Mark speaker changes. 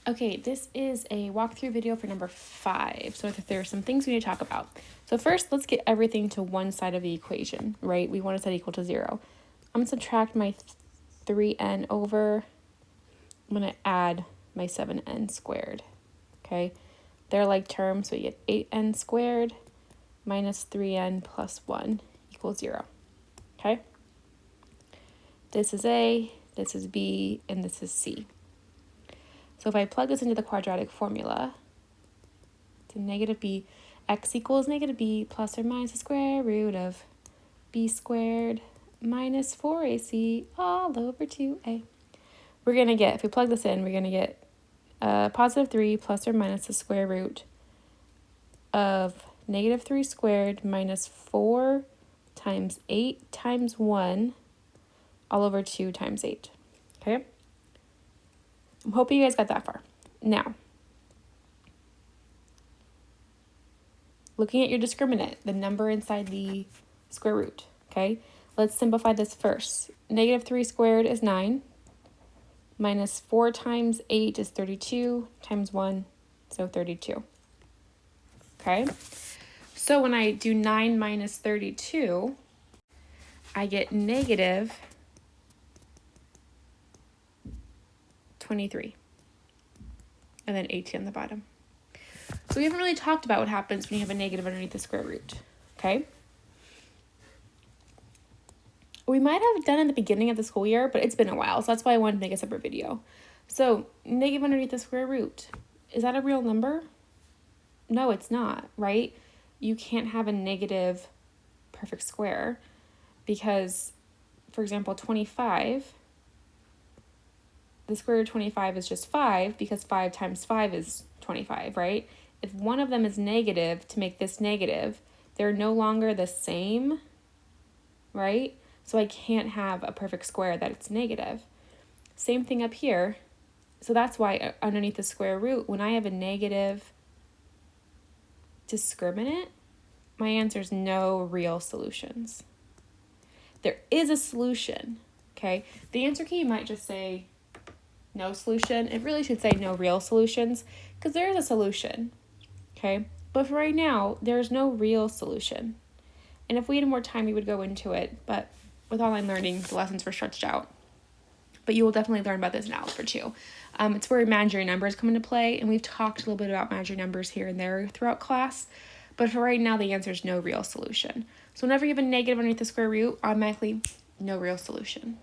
Speaker 1: Okay, this is a walkthrough video for number 5. So there are some things we need to talk about. So first, let's get everything to one side of the equation, right? We want to set equal to 0. I'm going to subtract my 3n over. I'm going to add my 7n squared, okay? They're like terms, so you get 8n squared minus 3n plus 1 equals 0, okay? This is A, this is B, and this is C. So if I plug this into the quadratic formula, it's a negative b, x equals negative b plus or minus the square root of b squared minus 4ac all over 2a. We're going to get, if we plug this in, we're going to get positive 3 plus or minus the square root of negative 3 squared minus 4 times 8 times 1 all over 2 times 8. Okay? I'm hoping you guys got that far. Now, looking at your discriminant, the number inside the square root, okay? Let's simplify this first. Negative 3 squared is 9, minus 4 times 8 is 32, times 1, so 32. Okay? So when I do 9 minus 32, I get negative 23, and then 18 on the bottom. So we haven't really talked about what happens when you have a negative underneath the square root, okay? We might have done it at the beginning of the school year, but it's been a while, so that's why I wanted to make a separate video. So negative underneath the square root, is that a real number? No, it's not, right? You can't have a negative perfect square because, for example, 25, the square root of 25 is just 5 because 5 times 5 is 25, right? If one of them is negative, to make this negative, they're no longer the same, right? So I can't have a perfect square that it's negative. Same thing up here. So that's why underneath the square root, when I have a negative discriminant, my answer is no real solutions. There is a solution, okay? The answer key might just say no solution. It really should say no real solutions because there is a solution, okay? But for right now, there's no real solution. And if we had more time, we would go into it. But with online learning, the lessons were stretched out. But you will definitely learn about this in Algebra 2. It's where imaginary numbers come into play. And we've talked a little bit about imaginary numbers here and there throughout class. But for right now, the answer is no real solution. So whenever you have a negative underneath the square root, automatically no real solution.